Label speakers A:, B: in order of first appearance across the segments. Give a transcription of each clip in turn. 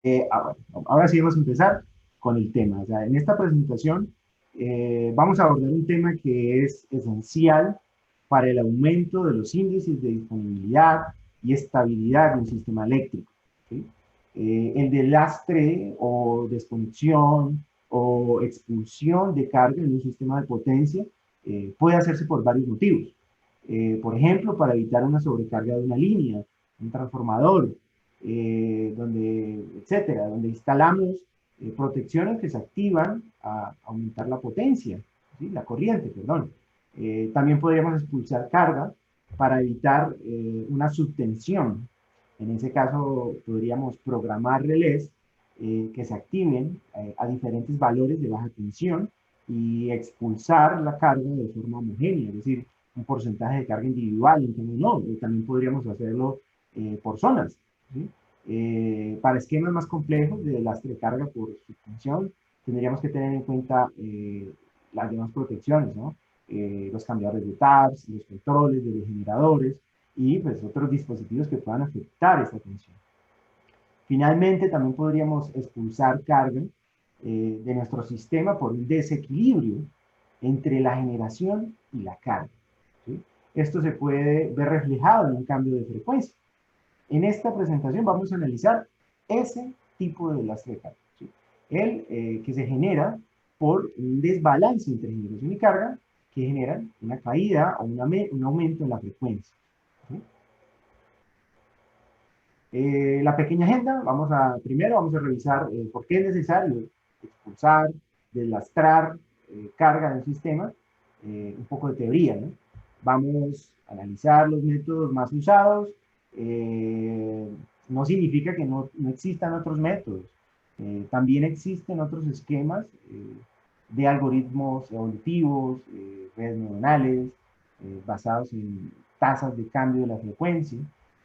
A: Bueno, ahora sí vamos a empezar con el tema. O sea, en esta presentación vamos a abordar un tema que es esencial para el aumento de los índices de disponibilidad y estabilidad de un sistema eléctrico. ¿Sí? El de lastre o desconexión o expulsión de carga en un sistema de potencia puede hacerse por varios motivos. Por ejemplo, para evitar una sobrecarga de una línea, un transformador, etcétera, donde instalamos protecciones que se activan a aumentar la potencia, ¿sí? La corriente, perdón. También podríamos expulsar carga para evitar una subtensión. En ese caso, podríamos programar relés que se activen a diferentes valores de baja tensión y expulsar la carga de forma homogénea, es decir, un porcentaje de carga individual, entonces no, también podríamos hacerlo por zonas. ¿Sí? Para esquemas más complejos de lastre carga por subtensión, tendríamos que tener en cuenta las demás protecciones, ¿no? Los cambiadores de tabs, los controles de los generadores y pues otros dispositivos que puedan afectar esta tensión. Finalmente, también podríamos expulsar carga de nuestro sistema por un desequilibrio entre la generación y la carga. ¿Sí? Esto se puede ver reflejado en un cambio de frecuencia. En esta presentación vamos a analizar ese tipo de lastre de carga. ¿Sí? El que se genera por un desbalance entre generación y carga que generan una caída o un aumento en la frecuencia. ¿Sí? La pequeña agenda, primero vamos a revisar por qué es necesario expulsar, deslastrar carga del sistema, un poco de teoría, ¿no? Vamos a analizar los métodos más usados, eh, no significa que no existan otros métodos, también existen otros esquemas de algoritmos evolutivos, redes neuronales, basados en tasas de cambio de la frecuencia,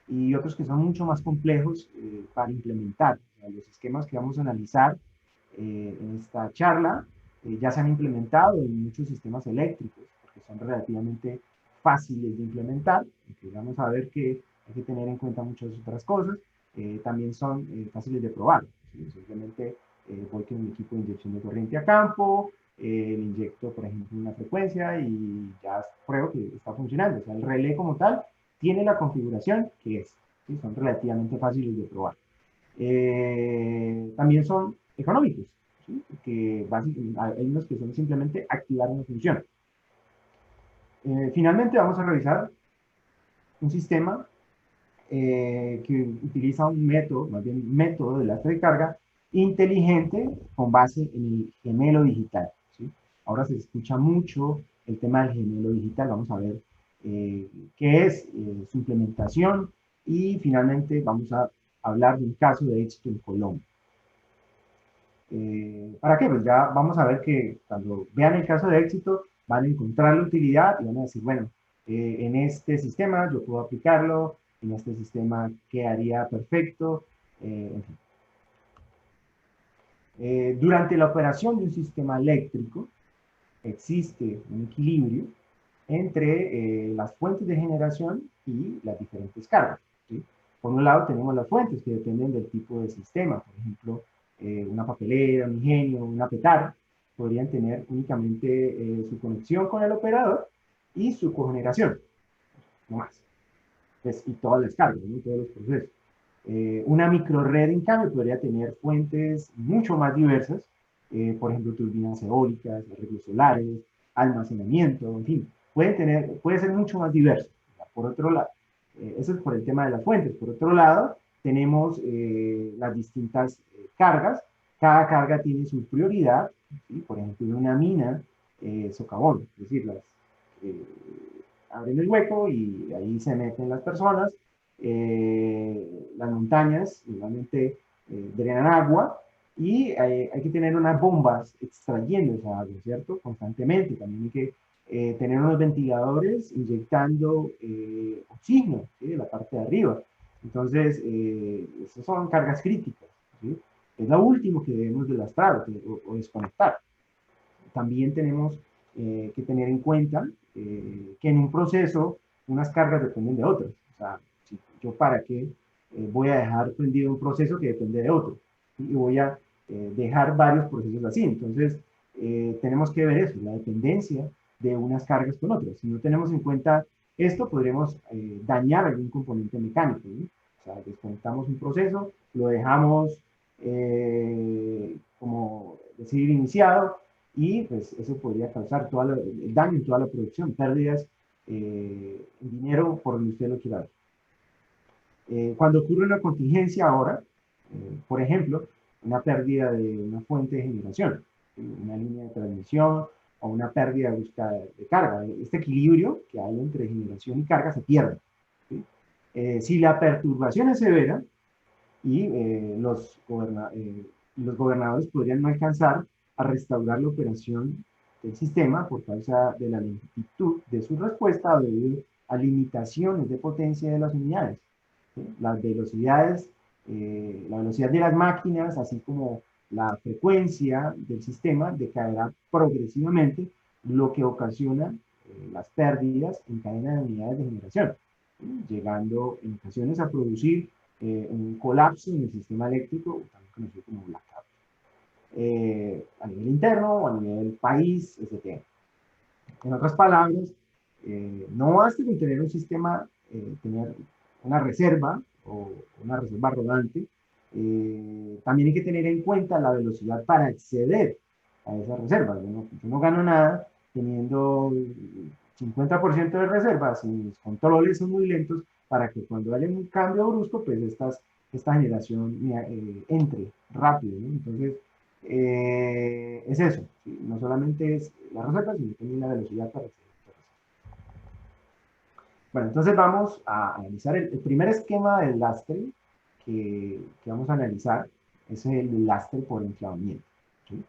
A: y otros que son mucho más complejos para implementar. O sea, los esquemas que vamos a analizar en esta charla ya se han implementado en muchos sistemas eléctricos, porque son relativamente fáciles de implementar, aunque vamos a ver que hay que tener en cuenta muchas otras cosas, también son fáciles de probar. ¿Sí? Simplemente voy con un equipo de inyección de corriente a campo, le inyecto, por ejemplo, una frecuencia y ya pruebo que está funcionando. O sea, el relé como tal tiene la configuración que es. ¿Sí? Son relativamente fáciles de probar. También son económicos, ¿sí? Que hay unos que son simplemente activar una función. Finalmente vamos a revisar un sistema que utiliza un método, más bien un método de lastre de carga inteligente con base en el gemelo digital. ¿Sí? Ahora se escucha mucho el tema del gemelo digital, vamos a ver qué es su implementación y finalmente vamos a hablar de un caso de éxito en Colombia. ¿Para qué? Pues ya vamos a ver que cuando vean el caso de éxito van a encontrar la utilidad y van a decir, bueno, en este sistema yo puedo aplicarlo, en este sistema quedaría perfecto, en fin. Durante la operación de un sistema eléctrico existe un equilibrio entre las fuentes de generación y las diferentes cargas. ¿Sí? Por un lado tenemos las fuentes que dependen del tipo de sistema, por ejemplo, una papelera, un ingenio, una petar, podrían tener únicamente su conexión con el operador y su cogeneración, no más. Pues, y todas las cargas, ¿no? Todos los procesos. Una microred, en cambio, podría tener fuentes mucho más diversas, por ejemplo, turbinas eólicas, arreglos solares, almacenamiento, en fin, puede ser mucho más diverso. Por otro lado, eso es por el tema de las fuentes. Por otro lado, tenemos las distintas cargas. Cada carga tiene su prioridad, ¿sí? Por ejemplo, en una mina socavón, es decir, eh, abren el hueco y ahí se meten las personas. Las montañas igualmente drenan agua y hay que tener unas bombas extrayendo esa agua, ¿cierto? Constantemente. También hay que tener unos ventiladores inyectando oxígeno, ¿sí? De la parte de arriba. Entonces, esas son cargas críticas, ¿sí? Es lo último que debemos delastrar o desconectar. También tenemos que tener en cuenta que en un proceso unas cargas dependen de otras. O sea, si yo para qué voy a dejar prendido un proceso que depende de otro. y voy a dejar varios procesos así. Entonces, tenemos que ver eso, la dependencia de unas cargas con otras. Si no tenemos en cuenta esto, podremos dañar algún componente mecánico, ¿no? O sea, desconectamos un proceso, lo dejamos como decir iniciado, y pues eso podría causar el daño en toda la producción, pérdidas en dinero por donde usted lo quiera ver. Cuando ocurre una contingencia ahora, por ejemplo, una pérdida de una fuente de generación, una línea de transmisión o una pérdida de carga, este equilibrio que hay entre generación y carga se pierde, ¿sí? Si la perturbación es severa y los gobernadores podrían no alcanzar a restaurar la operación del sistema por causa de la lentitud de su respuesta debido a limitaciones de potencia de las unidades. ¿Sí? Las velocidades, la velocidad de las máquinas, así como la frecuencia del sistema decaerá progresivamente, lo que ocasiona las pérdidas en cadena de unidades de generación, ¿sí? Llegando en ocasiones a producir un colapso en el sistema eléctrico, también conocido como blackout, a nivel interno o a nivel país, etc. En otras palabras, no basta con tener un sistema, tener una reserva o una reserva rodante, también hay que tener en cuenta la velocidad para acceder a esas reservas. Yo no gano nada teniendo 50% de reservas y mis controles son muy lentos para que cuando haya un cambio brusco, pues esta generación entre rápido, ¿no? Entonces, es eso, ¿sí? No solamente es la reserva, sino también la velocidad para acceder. Bueno, entonces vamos a analizar el primer esquema del lastre que vamos a analizar, es el lastre por enclavamiento, ¿sí?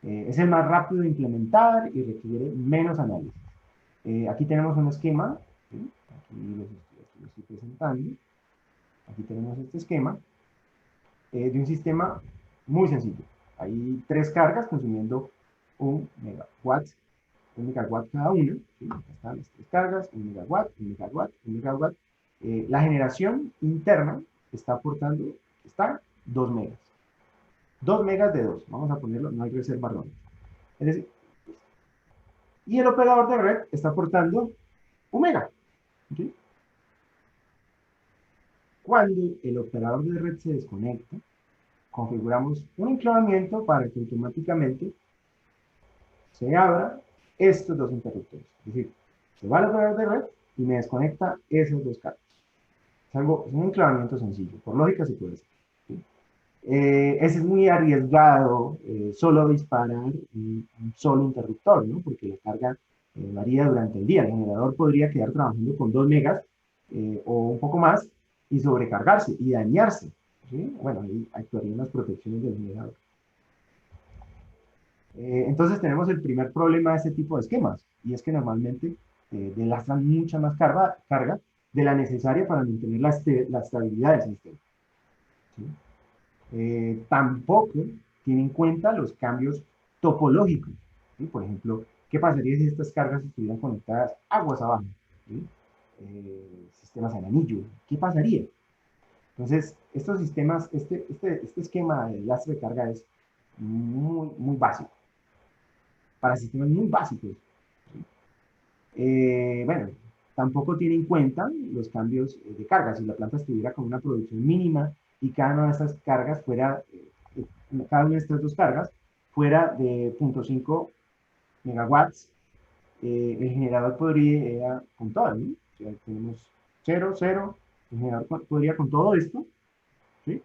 A: Es el más rápido de implementar y requiere menos análisis. Aquí tenemos un esquema, ¿sí? Aquí lo estoy presentando. Aquí tenemos este esquema de un sistema muy sencillo. Hay 3 cargas consumiendo 1 megawatt cada una. ¿Sí? Acá están las 3 cargas, 1 megawatt. La generación interna está aportando, 2 megas. 2 megas de 2, vamos a ponerlo, no hay reserva rodante. Es decir, y el operador de red está aportando 1 mega. ¿Sí? Cuando el operador de red se desconecta, configuramos un enclavamiento para que automáticamente se abra estos 2 interruptores. Es decir, se va al operador de red y me desconecta esas 2 cargas. Es un enclavamiento sencillo, por lógica se puede hacer. ¿Sí? Ese es muy arriesgado, solo disparar un solo interruptor, ¿no? Porque la carga varía durante el día. El generador podría quedar trabajando con 2 megas o un poco más y sobrecargarse y dañarse, ¿sí? Bueno, ahí actuarían las protecciones del generador. Entonces tenemos el primer problema de este tipo de esquemas, y es que normalmente delastran mucha más carga de la necesaria para mantener la estabilidad del sistema. ¿Sí? Tampoco tiene en cuenta los cambios topológicos, ¿sí? Por ejemplo, ¿qué pasaría si estas cargas estuvieran conectadas aguas abajo? ¿Sí? Sistemas en anillo, ¿qué pasaría? Entonces, estos sistemas, este esquema de lastre de carga es muy básico, para sistemas muy básicos. Bueno, tampoco tiene en cuenta los cambios de carga. Si la planta estuviera con una producción mínima y cada una de estas cargas fuera, cada una de estas 2 cargas fuera de 0.5 megawatts, el generador podría con todo, ¿no? O sea, tenemos 0, 0, el generador podría con todo esto, ¿sí?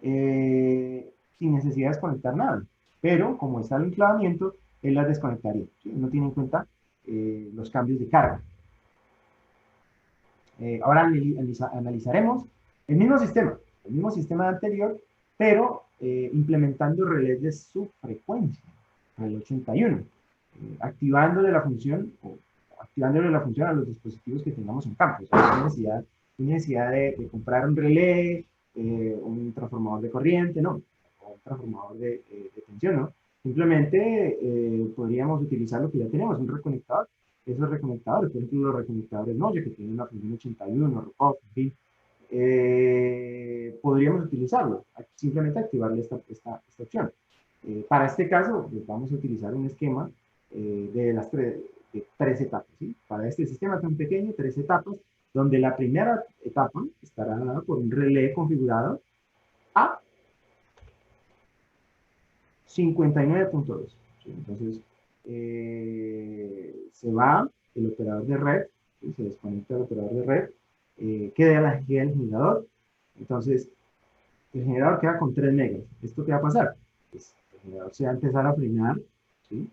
A: Sin necesidad de desconectar nada. Pero como está el enclavamiento, él las desconectaría, ¿sí? No tiene en cuenta los cambios de carga. Ahora analizaremos el mismo sistema anterior, pero implementando relés de subfrecuencia, el 81, activándole la función a los dispositivos que tengamos en campo. O sea, sin necesidad de comprar un relé, un transformador de corriente, no, o un transformador de tensión, ¿no? Simplemente podríamos utilizar lo que ya tenemos, un reconectador. Esos reconectadores, por ejemplo, los reconectadores Noya, que tienen una función 81, ROCOF, en fin, podríamos utilizarlo, simplemente activarle esta opción. Para este caso, pues vamos a utilizar un esquema de 3 etapas. ¿Sí? Para este sistema tan pequeño, 3 etapas, donde la primera etapa estará dada por un relé configurado a 59.2. ¿Sí? Entonces, se va el operador de red, ¿sí? Se desconecta el operador de red, queda el generador. Entonces, el generador queda con 3 megas. ¿Esto qué va a pasar? Pues el generador se va a empezar a frenar, ¿sí?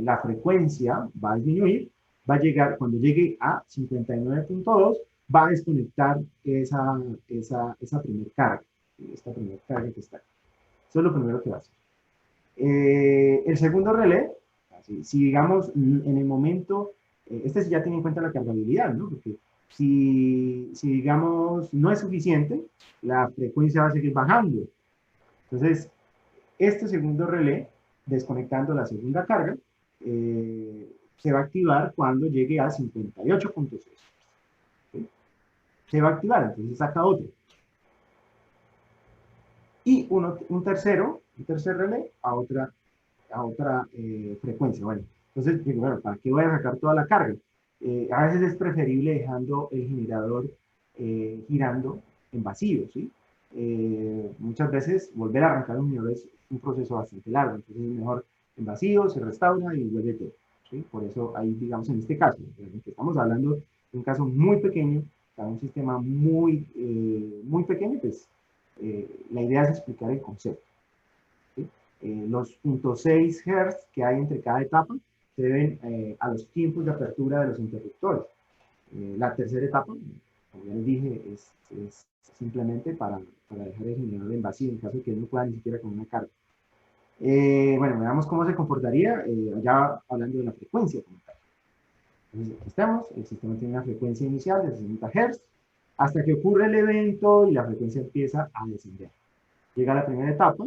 A: La frecuencia va a disminuir, va a llegar, cuando llegue a 59.2, va a desconectar esa primer carga, ¿sí? Esta primera carga que está. Eso es lo primero que va a hacer. El segundo relé, si digamos en el momento, este sí ya tiene en cuenta la cargabilidad, ¿no? Porque si digamos no es suficiente, la frecuencia va a seguir bajando. Entonces, este segundo relé, desconectando la segunda carga, se va a activar cuando llegue a 58.6. ¿Sí? Se va a activar, entonces saca otro. Y un tercer relé a otra frecuencia. Bueno, entonces, bueno, ¿para qué voy a sacar toda la carga? A veces es preferible dejando el generador girando en vacío, ¿sí? Muchas veces volver a arrancar un generador es un proceso bastante largo, entonces es mejor en vacío, se restaura y vuelve todo, ¿sí? Por eso ahí, digamos, en este caso, que estamos hablando de un caso muy pequeño, para un sistema muy pequeño, pues la idea es explicar el concepto. ¿Sí? Los 0.6 Hz que hay entre cada etapa se deben a los tiempos de apertura de los interruptores. La tercera etapa, como ya les dije, es simplemente para dejar el generador en vacío en caso de que él no pueda ni siquiera con una carga. Bueno, veamos cómo se comportaría ya hablando de la frecuencia como tal. Entonces, aquí estamos, el sistema tiene una frecuencia inicial de 60 Hz, hasta que ocurre el evento y la frecuencia empieza a descender. Llega a la primera etapa,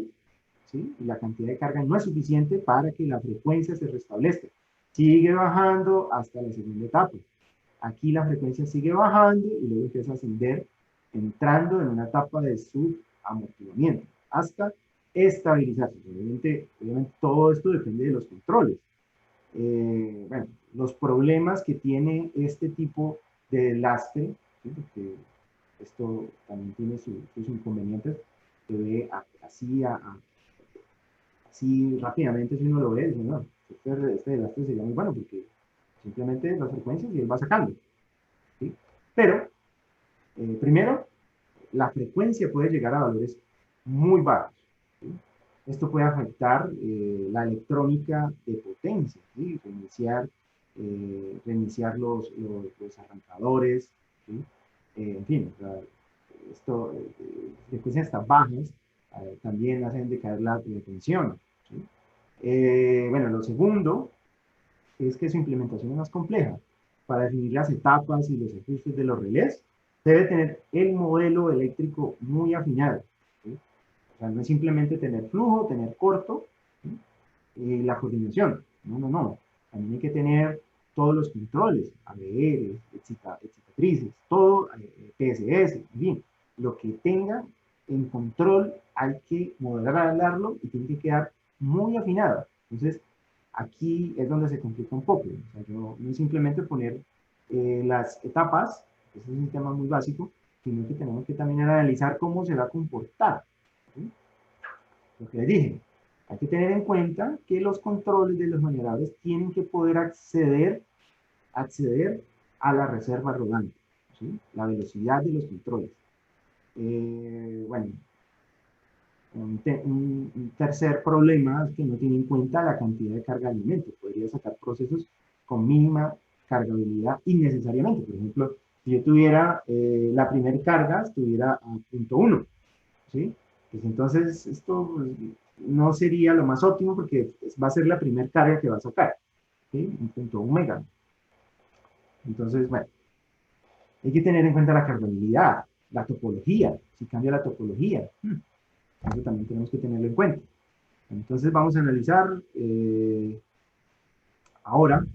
A: ¿sí? Y la cantidad de carga no es suficiente para que la frecuencia se restablezca. Sigue bajando hasta la segunda etapa. Aquí la frecuencia sigue bajando y luego empieza a ascender, entrando en una etapa de subamortiguamiento, hasta estabilizarse. Obviamente todo esto depende de los controles. Bueno, los problemas que tiene este tipo de lastre, ¿sí? Porque esto también tiene sus inconvenientes, se ve así rápidamente, si uno lo ve, dice, no, este desastre sería muy bueno porque simplemente las frecuencias y él va sacando. ¿Sí? Pero, primero, la frecuencia puede llegar a valores muy bajos. ¿Sí? Esto puede afectar la electrónica de potencia, ¿sí? Reiniciar los arrancadores, ¿sí? En fin, frecuencias hasta bajas también hacen decaer la tensión. ¿Sí? Bueno, lo segundo es que su implementación es más compleja. Para definir las etapas y los ajustes de los relés, debe tener el modelo eléctrico muy afinado. ¿Sí? O sea, no es simplemente tener flujo, tener corto, ¿sí? Y la coordinación. No. También hay que tener todos los controles, ABR, excitatrices, todo, PSS, en fin, lo que tenga en control hay que modelarlo y tiene que quedar muy afinado. Entonces, aquí es donde se complica un poco. O sea, no es simplemente poner las etapas, ese es un tema muy básico, sino que tenemos que también analizar cómo se va a comportar. ¿Sí? Lo que les dije, hay que tener en cuenta que los controles de los generadores tienen que poder acceder a la reserva rodante, ¿sí? La velocidad de los controles. Bueno, un tercer problema es que no tiene en cuenta la cantidad de carga de alimento. Podría sacar procesos con mínima cargabilidad innecesariamente. Por ejemplo, si yo tuviera la primera carga, estuviera a 0.1, ¿sí? Pues entonces esto pues, no sería lo más óptimo porque va a ser la primera carga que va a sacar, ¿sí? 1.1 mega. Entonces, bueno, hay que tener en cuenta la cargabilidad, la topología, si cambia la topología, eso también tenemos que tenerlo en cuenta. Entonces vamos a analizar ahora,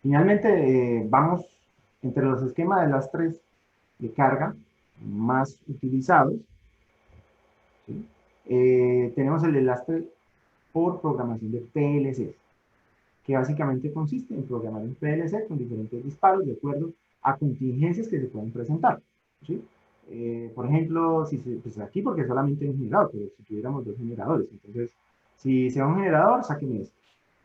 A: finalmente vamos entre los esquemas de lastres de carga más utilizados, ¿sí? Tenemos el de lastre por programación de PLC, que básicamente consiste en programar un PLC con diferentes disparos de acuerdo a contingencias que se pueden presentar, ¿sí? Por ejemplo, si pues aquí porque solamente hay un generador, pero si tuviéramos dos generadores, entonces, si se va un generador, sáqueme esto.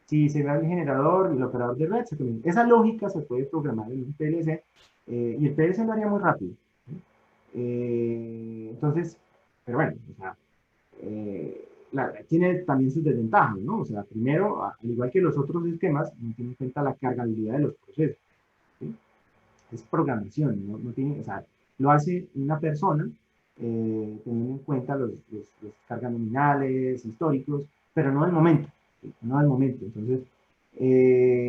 A: Si se va el generador y el operador de red, sáqueme esto. Esa lógica se puede programar en un PLC y el PLC lo haría muy rápido, ¿sí? Entonces, pero bueno, o sea, tiene también sus desventajas, ¿no? O sea, primero, al igual que los otros sistemas, no tiene en cuenta la cargabilidad de los procesos, ¿sí? Es programación, no tiene, o sea, lo hace una persona teniendo en cuenta los cargas nominales, históricos, pero no del momento, ¿sí? No del momento. Entonces,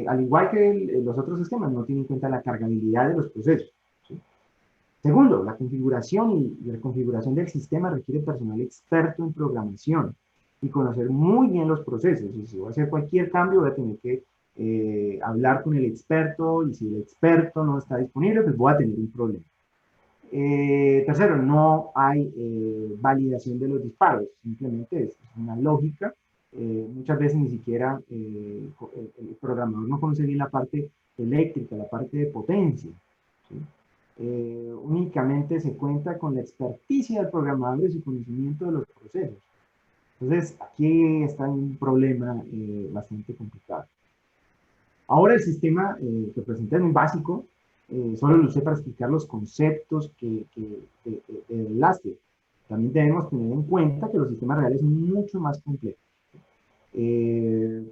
A: al igual que los otros sistemas, no tiene en cuenta la cargabilidad de los procesos, ¿sí? Segundo, la configuración y la configuración del sistema requiere personal experto en programación y conocer muy bien los procesos. Y si voy a hacer cualquier cambio, voy a tener que hablar con el experto y si el experto no está disponible, pues voy a tener un problema. Tercero, no hay validación de los disparos, simplemente es una lógica. Muchas veces ni siquiera el programador no conoce bien la parte eléctrica, la parte de potencia, ¿sí? Únicamente se cuenta con la experticia del programador y su conocimiento de los procesos. Entonces, aquí está un problema bastante complicado. Ahora el sistema que presenté es muy básico, solo lo usé para explicar los conceptos de enlace. También debemos tener en cuenta que los sistemas reales son mucho más complejos.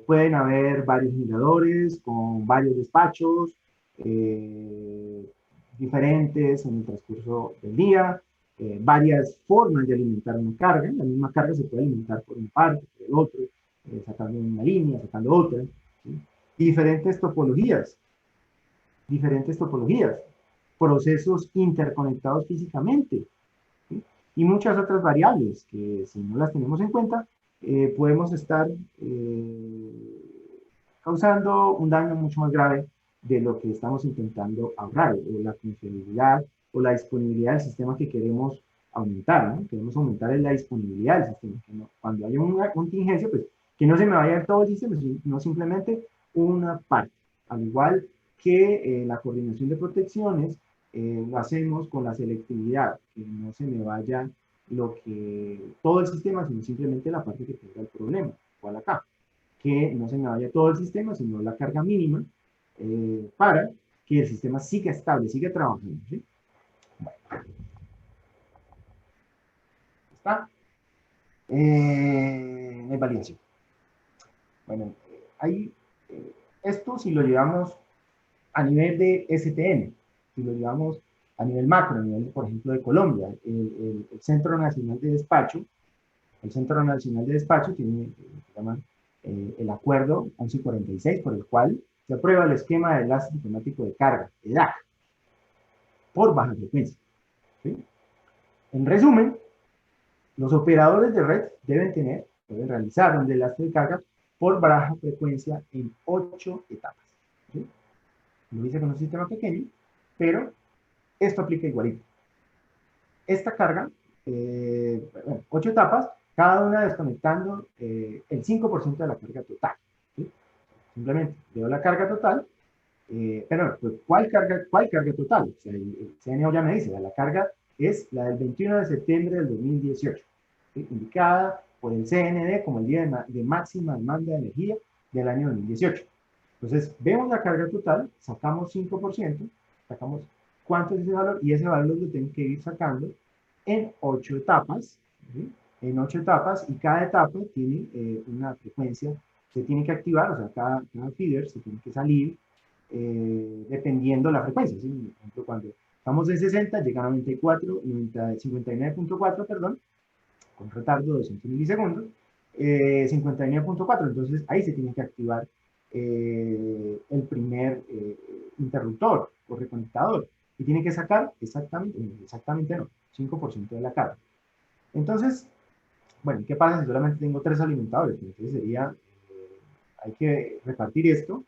A: Pueden haber varios generadores con varios despachos diferentes en el transcurso del día, varias formas de alimentar una carga. La misma carga se puede alimentar por una parte, por el otro, sacando una línea, sacando otra, ¿sí? Diferentes topologías, procesos interconectados físicamente, ¿sí? Y muchas otras variables que si no las tenemos en cuenta, podemos estar causando un daño mucho más grave de lo que estamos intentando ahorrar, o la funcionalidad o la disponibilidad del sistema que queremos aumentar, ¿no? Queremos aumentar la disponibilidad del sistema, que no, cuando haya una contingencia, pues que no se me vaya todo el sistema, sino simplemente una parte, al igual que la coordinación de protecciones, lo hacemos con la selectividad, que no se me vaya todo el sistema, sino simplemente la parte que tenga el problema, igual acá, que no se me vaya todo el sistema, sino la carga mínima, para que el sistema siga estable, siga trabajando, ¿sí? Bueno, está. No hay validación. Bueno, ahí, esto si lo llevamos a nivel de STM, si lo llevamos a nivel macro, a nivel, por ejemplo, de Colombia, el Centro Nacional de Despacho, tiene, se llama el acuerdo 1146, por el cual se aprueba el esquema de enlace automático de carga, EDAC, por baja frecuencia, ¿sí? En resumen, los operadores de red deben realizar un enlace de carga por baja frecuencia en 8 etapas, ¿sí? Lo dice con un sistema pequeño, pero esto aplica igualito. Esta carga, bueno, 8 etapas, cada una desconectando el 5% de la carga total, ¿sí? Simplemente veo la carga total, pero pues, ¿cuál carga total? O sea, el CNO ya me dice, la carga es la del 21 de septiembre del 2018, ¿sí? Indicada por el CND como el día de máxima demanda de energía del año 2018. Entonces, vemos la carga total, sacamos 5%, sacamos cuánto es ese valor, y ese valor lo tengo que ir sacando en 8 etapas, ¿sí? En 8 etapas, y cada etapa tiene una frecuencia, se tiene que activar, o sea, cada feeder se tiene que salir dependiendo la frecuencia, ¿sí? Por ejemplo, cuando estamos en 60, llega a 94, 59.4, perdón, con retardo de 200 milisegundos, 59.4, entonces ahí se tiene que activar el primer interruptor o reconectador, y tiene que sacar exactamente no, 5% de la carga. Entonces, bueno, ¿qué pasa si solamente tengo 3 alimentadores? Entonces sería, hay que repartir esto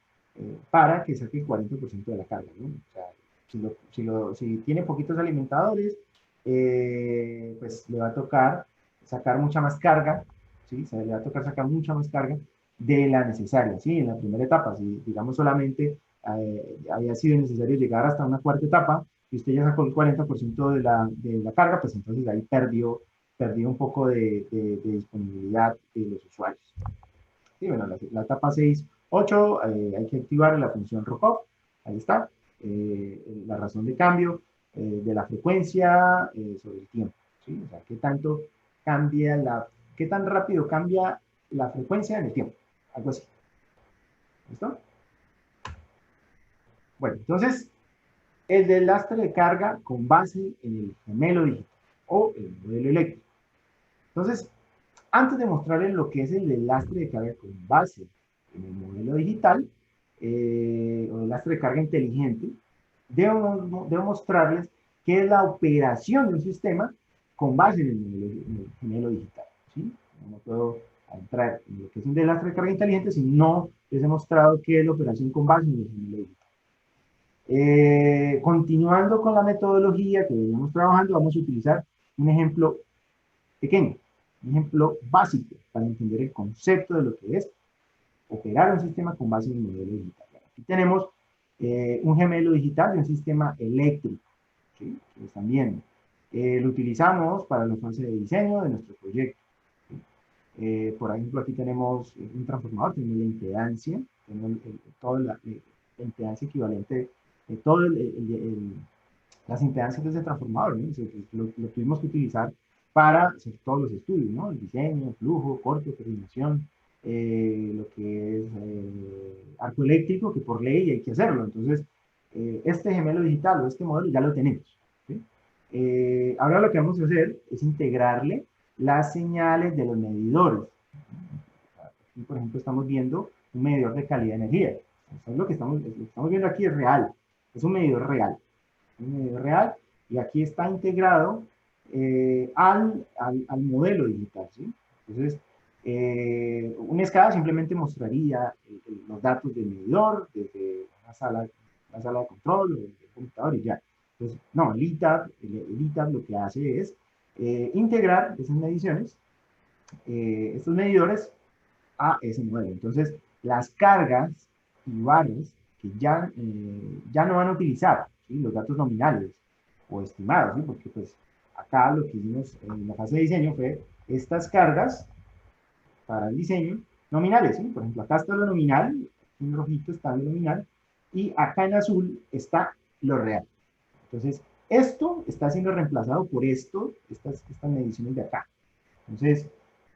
A: para que saque el 40% de la carga, ¿no? O sea, Si tiene poquitos alimentadores, pues le va a tocar sacar mucha más carga, ¿sí? Le va a tocar sacar mucha más carga de la necesaria, ¿sí? En la primera etapa, si digamos solamente había sido necesario llegar hasta una cuarta etapa y usted ya sacó el 40% de la carga, pues entonces ahí perdió un poco de disponibilidad de los usuarios. Sí, bueno, la etapa 6, 8, hay que activar la función ROCOP, ahí está, la razón de cambio de la frecuencia sobre el tiempo, ¿sí? O sea, qué tan rápido cambia la frecuencia en el tiempo, algo así. ¿Listo? Bueno, entonces, el del lastre de carga con base en el gemelo digital o el modelo eléctrico. Entonces, antes de mostrarles lo que es el lastre de carga con base en el modelo digital, o el lastre de carga inteligente, debo mostrarles qué es la operación de un sistema con base en el gemelo digital. ¿Sí? No puedo entrar en lo que es un lastre de carga inteligente si no les he mostrado qué es la operación con base en el gemelo digital. Continuando con la metodología que veníamos trabajando, vamos a utilizar un ejemplo pequeño, un ejemplo básico para entender el concepto de lo que es operar un sistema con base en el modelo digital. Aquí tenemos un gemelo digital de un sistema eléctrico, ¿sí? Que están viendo. Lo utilizamos para la fase de diseño de nuestro proyecto. ¿Sí? Por ejemplo, aquí tenemos un transformador, tenemos la impedancia, tenemos toda la impedancia equivalente, todas las impedancias de ese transformador, ¿no? Lo tuvimos que utilizar para hacer todos los estudios, ¿no? El diseño, flujo, corte, terminación, lo que es arco eléctrico, que por ley hay que hacerlo. Entonces, este gemelo digital o este modelo ya lo tenemos. ¿Sí? Ahora lo que vamos a hacer es integrarle las señales de los medidores. Aquí, por ejemplo, estamos viendo un medidor de calidad de energía. Eso es lo que estamos viendo aquí, es real. Es un medidor real. Un medidor real. Y aquí está integrado al modelo digital. ¿Sí? Entonces, una escala simplemente mostraría los datos del medidor desde la sala de control o del computador y ya. Entonces, no, el ITAB lo que hace es integrar esas mediciones, estos medidores a ese modelo. Entonces, las cargas y varas que ya no van a utilizar, ¿sí? Los datos nominales o estimados, ¿sí? Porque pues acá lo que hicimos en la fase de diseño fue estas cargas para el diseño nominales, ¿sí? Por ejemplo, acá está lo nominal, en rojito está lo nominal, y acá en azul está lo real. Entonces, esto está siendo reemplazado por estas mediciones de acá. Entonces,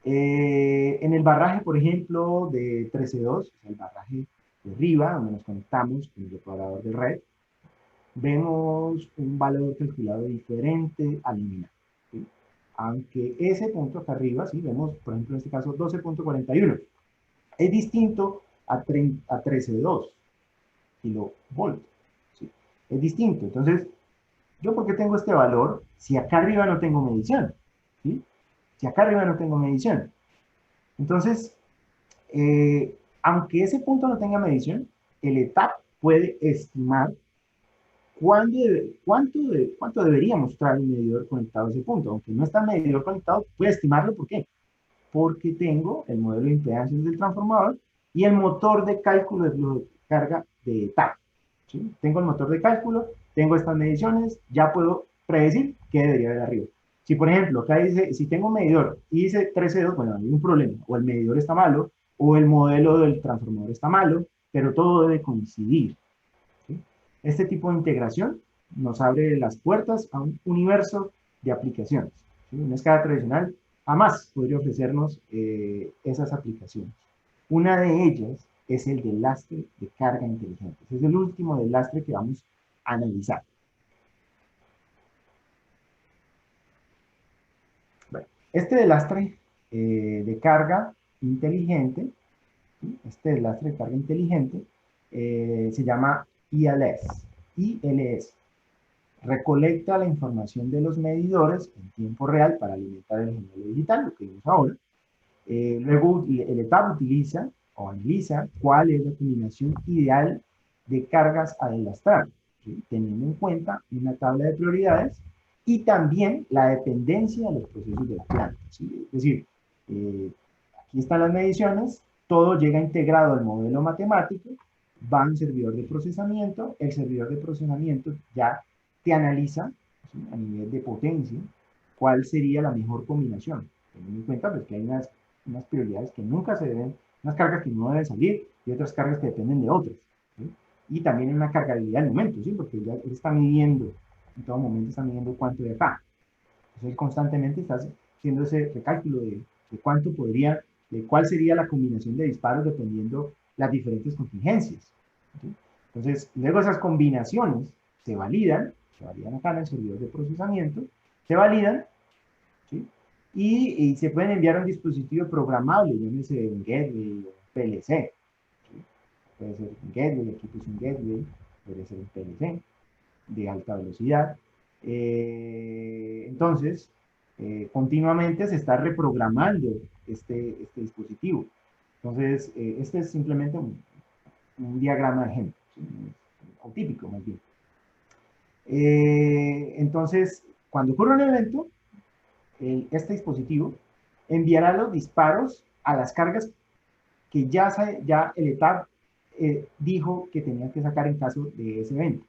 A: en el barraje, por ejemplo, de 13.2, o sea, el barraje de arriba, donde nos conectamos con el declarador de red, vemos un valor calculado diferente al nominal. ¿Sí? Aunque ese punto acá arriba, ¿sí? Vemos, por ejemplo, en este caso 12.41, es distinto a 13.2 kilovolts. ¿Sí? Es distinto. Entonces, ¿yo por qué tengo este valor si acá arriba no tengo medición? ¿Sí? Si acá arriba no tengo medición. Entonces, aunque ese punto no tenga medición, el ETAP puede estimar cuánto debería mostrar el medidor conectado a ese punto. Aunque no está el medidor conectado, puede estimarlo. ¿Por qué? Porque tengo el modelo de impedancias del transformador y el motor de cálculo de flujo de carga de ETAP. ¿Sí? Tengo el motor de cálculo, tengo estas mediciones, ya puedo predecir qué debería haber arriba. Si, por ejemplo, acá dice, si tengo un medidor y dice 13.2, bueno, hay un problema. O el medidor está malo, o el modelo del transformador está malo, pero todo debe coincidir. ¿Sí? Este tipo de integración nos abre las puertas a un universo de aplicaciones. ¿Sí? Una escala tradicional jamás podría ofrecernos esas aplicaciones. Una de ellas es el del lastre de carga inteligente. Ese es el último del lastre que vamos a analizar. Bueno, este del lastre de carga inteligente, ¿sí? Este del lastre de carga inteligente se llama ILS. ILS. Recolecta la información de los medidores en tiempo real para alimentar el gemelo digital, lo que vimos ahora. Luego el ETAP utiliza o analiza cuál es la combinación ideal de cargas a delastrar. ¿sí? Teniendo en cuenta una tabla de prioridades y también la dependencia de los procesos de la planta, ¿sí? Es decir, aquí están las mediciones, todo llega integrado al modelo matemático, va a un servidor de procesamiento, el servidor de procesamiento ya te analiza, ¿sí? A nivel de potencia cuál sería la mejor combinación, teniendo en cuenta pues, que hay unas prioridades que nunca se deben, unas cargas que no deben salir y otras cargas que dependen de otras, ¿sí? Y también una cargabilidad del momento, ¿sí? Porque ya él está midiendo, en todo momento está midiendo cuánto de acá. Entonces él constantemente está haciendo ese recálculo de cuánto podría, de cuál sería la combinación de disparos dependiendo las diferentes contingencias, ¿sí? Entonces, luego esas combinaciones se validan acá en el servidor de procesamiento, se validan, ¿sí? Y se pueden enviar a un dispositivo programable, llámese un gateway o PLC, ¿sí? Puede ser un gateway, aquí puse un gateway, puede ser un PLC de alta velocidad. Entonces, continuamente se está reprogramando este dispositivo. Entonces, este es simplemente un diagrama de ejemplo, ¿sí? O típico más bien. Entonces, cuando ocurre un evento, este dispositivo enviará los disparos a las cargas que ya el ETAP dijo que tenían que sacar en caso de ese evento.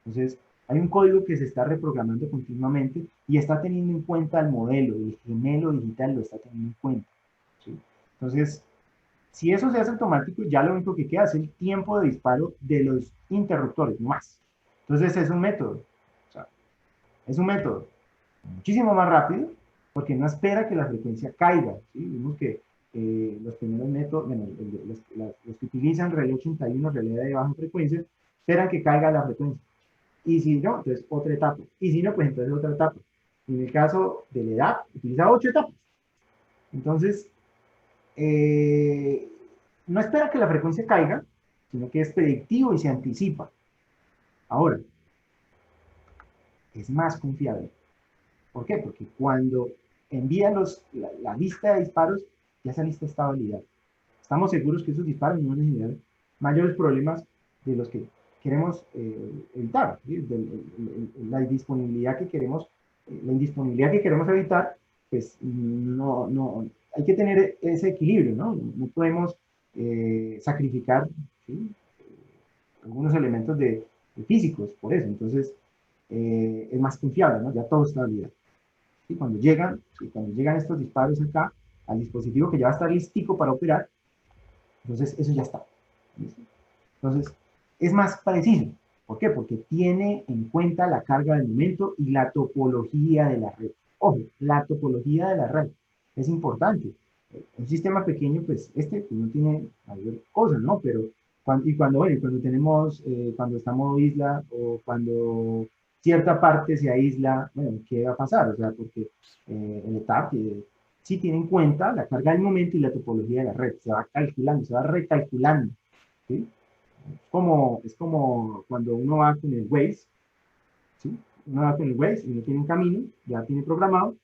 A: Entonces, hay un código que se está reprogramando continuamente y está teniendo en cuenta el modelo, el gemelo digital lo está teniendo en cuenta, ¿sí? Entonces, si eso se hace automático, ya lo único que queda es el tiempo de disparo de los interruptores, no más. Entonces, es un método. O sea, es un método muchísimo más rápido porque no espera que la frecuencia caiga, ¿sí? Vimos que los primeros métodos, bueno, los que utilizan relé 81, relé de baja frecuencia, esperan que caiga la frecuencia. Y si no, entonces otra etapa. Y si no, pues entonces otra etapa. En el caso de la edad, utiliza 8 etapas. Entonces, no espera que la frecuencia caiga, sino que es predictivo y se anticipa. Ahora, es más confiable. ¿Por qué? Porque cuando envía la lista de disparos, ya esa lista está validada. Estamos seguros que esos disparos no van a generar mayores problemas de los que queremos evitar, ¿sí? La disponibilidad que queremos, la indisponibilidad que queremos evitar, pues no, hay que tener ese equilibrio, ¿no? No podemos sacrificar, ¿sí? Algunos elementos de físicos por eso. Entonces, es más confiable, ¿no? Ya todo está validado. ¿Sí? Cuando llegan estos disparos acá al dispositivo que ya va a estar listico para operar, entonces eso ya está. ¿Listo? Entonces, es más preciso. ¿Por qué? Porque tiene en cuenta la carga del momento y la topología de la red. Ojo, la topología de la red es importante. Un sistema pequeño, pues pues, no tiene mayor cosa, ¿no? Pero cuando tenemos, cuando está modo isla o cuando cierta parte se aísla, bueno, ¿qué va a pasar? O sea, porque el ETAP sí tiene en cuenta la carga del momento y la topología de la red. Se va calculando, se va recalculando, ¿sí? Es como cuando uno va con el Waze, ¿sí? Uno va con el Waze y no tiene un camino, ya tiene programado,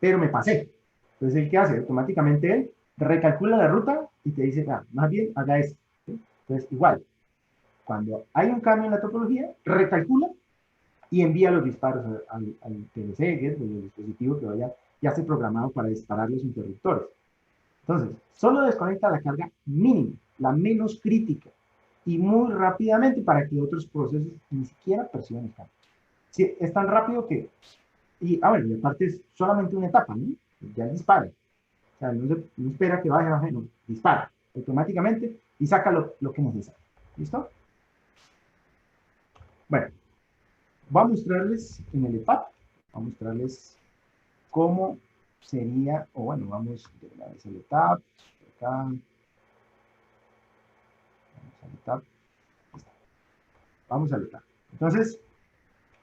A: pero me pasé. Entonces, ¿el qué hace? Automáticamente él recalcula la ruta y te dice, ah, más bien haga esto, ¿sí? Entonces, igual, cuando hay un cambio en la topología, recalcula y envía los disparos al PLC, que es el dispositivo que vaya ya esté programado para disparar los interruptores. Entonces, solo desconecta la carga mínima, la menos crítica, y muy rápidamente para que otros procesos ni siquiera perciban el cambio. Sí, es tan rápido que, y aparte es solamente una etapa, ¿no? Ya dispara. O sea, no espera que baje, no, dispara automáticamente y saca lo que necesita. ¿Listo? Bueno, voy a mostrarles en el EPAP, voy a mostrarles cómo sería, o bueno, vamos de una vez al ETAP, acá, vamos al ETAP, vamos al ETAP. Entonces,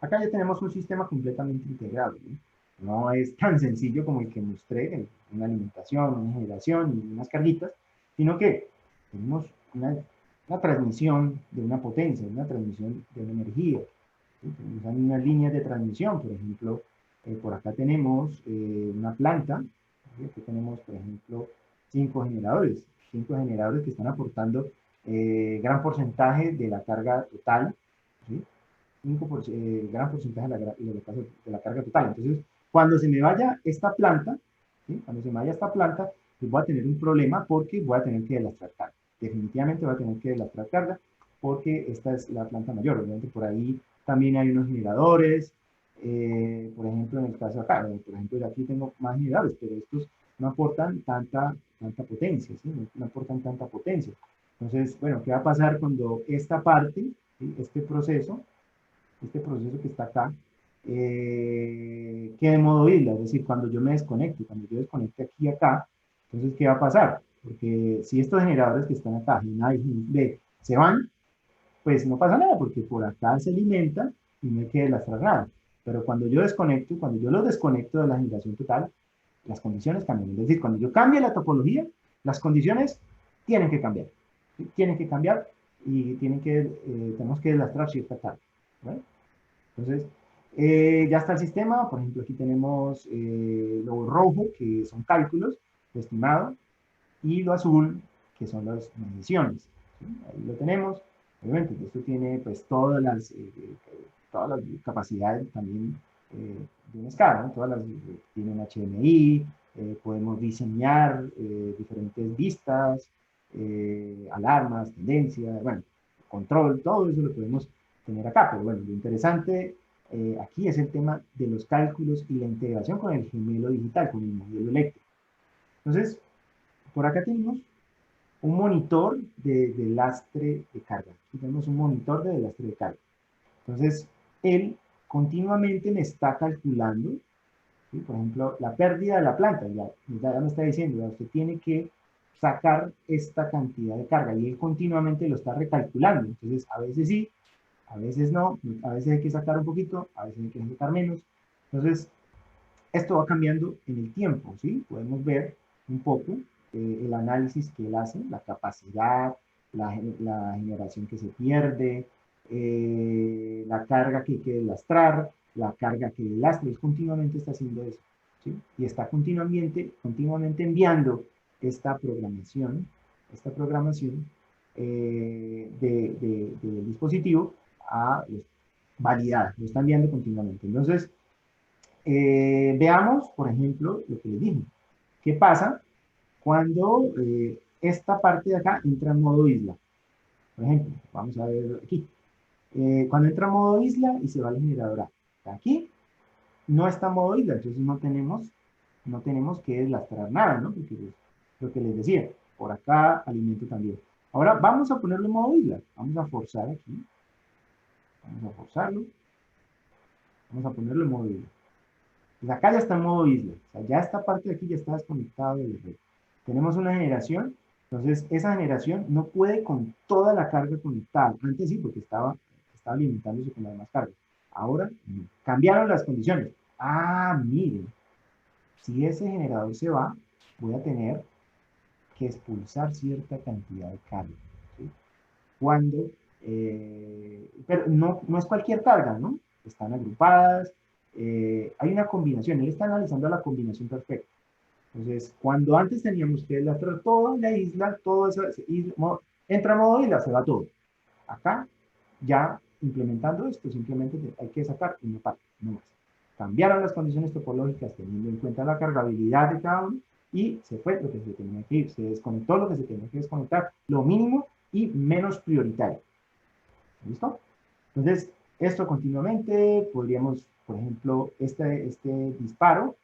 A: acá ya tenemos un sistema completamente integrado, ¿no? No es tan sencillo como el que mostré, una alimentación, una generación y unas carguitas, sino que tenemos una transmisión de una potencia, una transmisión de una energía. ¿Sí? Tenemos unas líneas de transmisión, por ejemplo, por acá tenemos una planta, ¿sí? Aquí tenemos, por ejemplo, 5 generadores que están aportando gran porcentaje de la carga total, ¿sí? gran porcentaje de la carga total. Entonces, cuando se me vaya esta planta, ¿sí? Cuando se me vaya esta planta, pues voy a tener un problema porque voy a tener que delastrar carga. Definitivamente voy a tener que delastrar carga porque esta es la planta mayor. Obviamente por ahí también hay unos generadores, por ejemplo, en el caso acá, por ejemplo, yo aquí tengo más generadores, pero estos no aportan tanta potencia, ¿sí? No aportan tanta potencia. Entonces, bueno, ¿qué va a pasar cuando esta parte, ¿sí? Este proceso que está acá, quede en modo isla? Es decir, cuando yo me desconecte, cuando yo desconecte aquí y acá, entonces, ¿qué va a pasar? Porque si estos generadores que están acá, Gen A y Gen B, se van, pues no pasa nada, porque por acá se alimenta y no hay que lastrar nada. Pero cuando yo desconecto, cuando yo lo desconecto de la generación total, las condiciones cambian. Es decir, cuando yo cambie la topología, las condiciones tienen que cambiar. ¿Sí? Tienen que cambiar y tenemos que lastrar cierta carga. ¿Vale? Entonces, ya está el sistema. Por ejemplo, aquí tenemos lo rojo, que son cálculos estimados, y lo azul, que son las mediciones. ¿Sí? Ahí lo tenemos. Obviamente, esto tiene pues todas las capacidades también de una escala, ¿no? Tiene un HMI, podemos diseñar diferentes vistas, alarmas, tendencias, bueno, control, todo eso lo podemos tener acá. Pero bueno, lo interesante aquí es el tema de los cálculos y la integración con el gemelo digital, con el modelo eléctrico. Entonces, por acá tenemos un monitor de lastre de carga. Aquí tenemos un monitor de lastre de carga. Entonces, él continuamente me está calculando, ¿sí? Por ejemplo, la pérdida de la planta. Ya me está diciendo, ya usted tiene que sacar esta cantidad de carga y él continuamente lo está recalculando. Entonces, a veces sí, a veces no, a veces hay que sacar un poquito, a veces hay que sacar menos. Entonces, esto va cambiando en el tiempo, ¿sí? Podemos ver un poco el análisis que él hace, la capacidad, la generación que se pierde, la carga que hay que lastrar, la carga que lastra, él continuamente está haciendo eso, ¿sí? Y está continuamente enviando esta programación del dispositivo a validar, lo está enviando continuamente. Entonces, veamos, por ejemplo, lo que les dije. ¿Qué pasa cuando esta parte de acá entra en modo isla? Por ejemplo, vamos a ver aquí. Cuando entra en modo isla y se va al generador A. Aquí no está en modo isla, entonces no tenemos que deslastrar nada, ¿no? Porque lo que les decía, por acá alimento también. Ahora vamos a ponerlo en modo isla. Vamos a forzar aquí. Vamos a forzarlo. Vamos a ponerlo en modo isla. Pues acá ya está en modo isla. O sea, ya esta parte de aquí ya está desconectada del red. Tenemos una generación, entonces esa generación no puede con toda la carga conectada. Antes sí, porque estaba alimentándose con la demás carga. Ahora no. Cambiaron las condiciones. Ah, miren, si ese generador se va, voy a tener que expulsar cierta cantidad de carga. ¿Sí? Cuando, pero no es cualquier carga, ¿no? Están agrupadas, hay una combinación, él está analizando la combinación perfecta. Entonces, cuando antes teníamos que lastrar toda la isla, toda esa isla, entra a modo isla, se va todo. Acá, ya implementando esto, simplemente hay que sacar una parte, no más. Cambiaron las condiciones topológicas teniendo en cuenta la cargabilidad de cada uno y se fue lo que se tenía que ir, se desconectó lo que se tenía que desconectar, lo mínimo y menos prioritario. ¿Listo? Entonces, esto continuamente, podríamos, por ejemplo, este disparo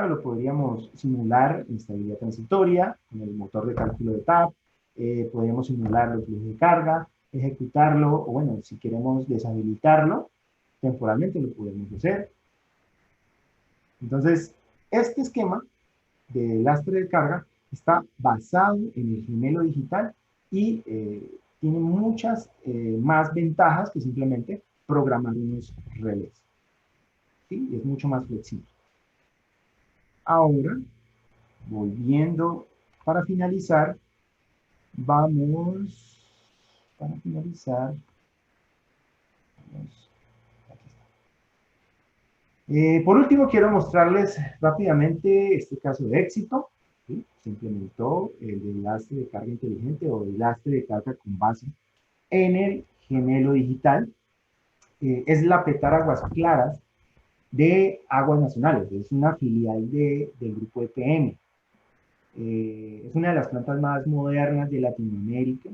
A: lo podríamos simular en estabilidad transitoria, con el motor de cálculo de TAP, podríamos simular los flujos de carga, ejecutarlo, o bueno, si queremos deshabilitarlo, temporalmente lo podemos hacer. Entonces, este esquema de lastre de carga está basado en el gemelo digital y tiene muchas más ventajas que simplemente programar unos relés. ¿Sí? Y es mucho más flexible. Ahora, volviendo para finalizar, vamos, para finalizar, vamos, aquí está. Por último, quiero mostrarles rápidamente este caso de éxito. ¿Sí? Se implementó el enlace de carga inteligente o enlace de carga con base en el gemelo digital. es la Petar Aguas Claras de Aguas Nacionales, es una filial del grupo EPM. Es una de las plantas más modernas de Latinoamérica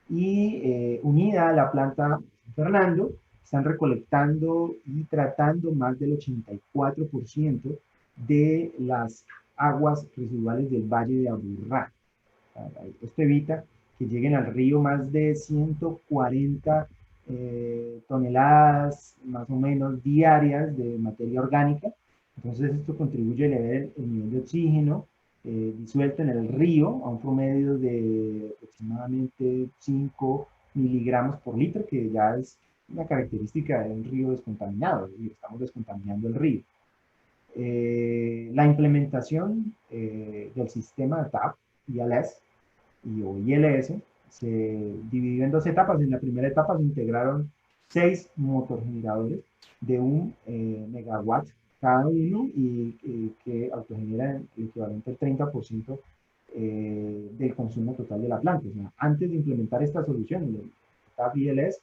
A: y unida a la planta San Fernando, están recolectando y tratando más del 84% de las aguas residuales del Valle de Aburrá. Esto evita que lleguen al río más de 140 toneladas más o menos diarias de materia orgánica. Entonces esto contribuye a elevar el nivel de oxígeno disuelto en el río a un promedio de aproximadamente 5 miligramos por litro, que ya es una característica de un río descontaminado, y estamos descontaminando el río. La implementación del sistema de TAP, ILS, o ILS, se dividió en dos etapas. En la primera etapa se integraron 6 motorgeneradores de 1 megawatt cada uno y que autogeneran el equivalente al 30% del consumo total de la planta. O sea, antes de implementar esta solución, el TAP ILS,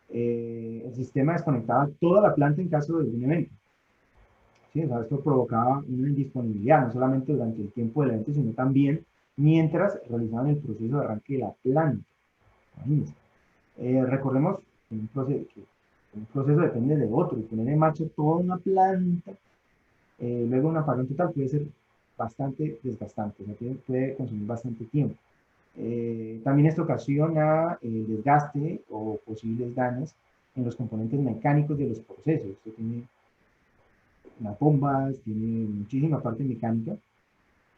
A: el sistema desconectaba toda la planta en caso de un evento. ¿Sí? O sea, esto provocaba una indisponibilidad, no solamente durante el tiempo del evento, sino también mientras realizaban el proceso de arranque de la planta. Imagínense. Recordemos que un proceso depende de otro, y poner en marcha toda una planta, luego un apagón total puede ser bastante desgastante, ¿no? Puede consumir bastante tiempo. También esto ocasiona desgaste o posibles daños en los componentes mecánicos de los procesos. Esto tiene las bombas, tiene muchísima parte mecánica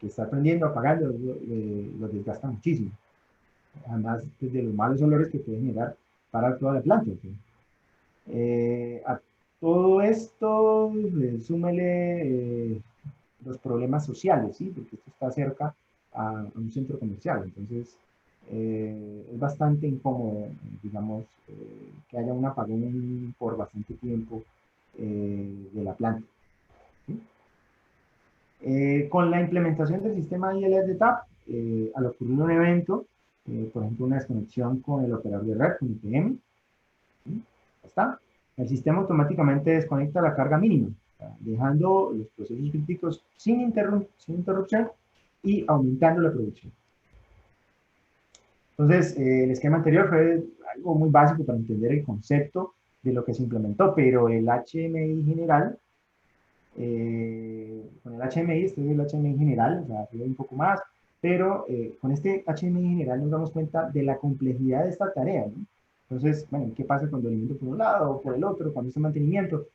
A: que está prendiendo, apagando, lo desgasta muchísimo. Además de los malos olores que puede generar para toda la planta. A todo esto, súmele los problemas sociales, ¿sí? Porque esto está cerca a un centro comercial. Entonces, es bastante incómodo, digamos, que haya un apagón por bastante tiempo de la planta. ¿Sí? Con la implementación del sistema ILS de TAP, al ocurrir un evento, por ejemplo, una desconexión con el operador de red, con IPM, ¿sí? Está. El sistema automáticamente desconecta la carga mínima, dejando los procesos críticos sin interrupción y aumentando la producción. Entonces, el esquema anterior fue algo muy básico para entender el concepto de lo que se implementó, pero el HMI general, con el HMI, este es el HMI general, o sea, un poco más, pero con este HMI general nos damos cuenta de la complejidad de esta tarea, ¿no? Entonces, bueno, ¿qué pasa cuando alimento por un lado o por el otro, cuando es mantenimiento?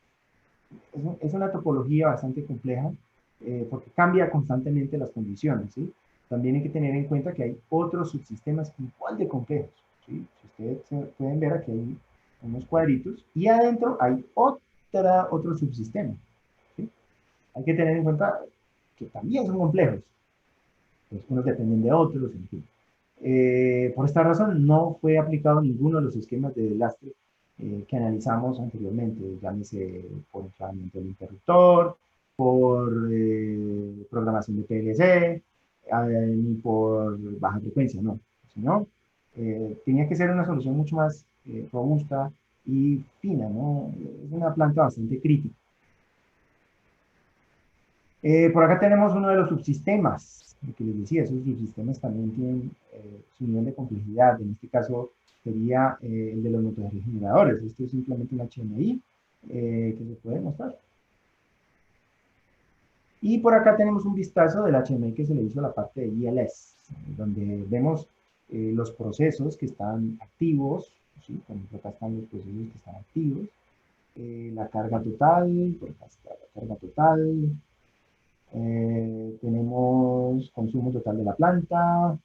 A: Es una topología bastante compleja porque cambia constantemente las condiciones, ¿sí? También hay que tener en cuenta que hay otros subsistemas igual de complejos, ¿sí? Si ustedes pueden ver, aquí hay unos cuadritos y adentro hay otro subsistema, ¿sí? Hay que tener en cuenta que también son complejos. Pues unos dependen de otros, en fin. Por esta razón, no fue aplicado ninguno de los esquemas de desastre que analizamos anteriormente, llámese por enfriamiento del interruptor, por programación de PLC, ni por baja frecuencia, no. Sino, tenía que ser una solución mucho más robusta y fina, ¿no? Es una planta bastante crítica. Por acá tenemos uno de los subsistemas, lo que les decía, esos subsistemas también tienen su nivel de complejidad. En este caso sería el de los motorgeneradores. Esto es simplemente un HMI que se puede mostrar. Y por acá tenemos un vistazo del HMI que se le hizo a la parte de ILS, donde vemos los procesos que están activos, ¿sí? Por ejemplo, acá están los procesos que están activos, la carga total, por acá está la carga total, tenemos consumo total de la planta,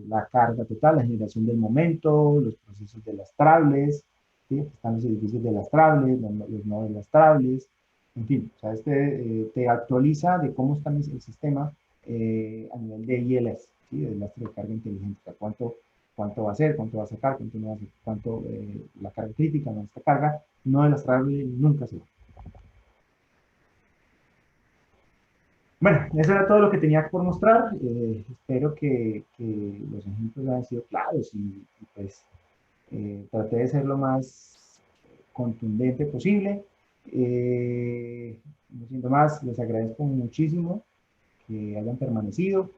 A: la carga total, la generación del momento, los procesos delastrables, ¿sí? Están los edificios delastrables, los no delastrables, en fin, o sea, te actualiza de cómo está el sistema a nivel de ILS, ¿sí? De lastre de carga inteligente, o sea, cuánto va a hacer, cuánto va a sacar, cuánto no va a hacer, cuánto la carga crítica, nuestra carga no delastrable nunca se va. Bueno, eso era todo lo que tenía por mostrar. Espero que los ejemplos hayan sido claros y pues Traté de ser lo más contundente posible. No siento más, les agradezco muchísimo que hayan permanecido.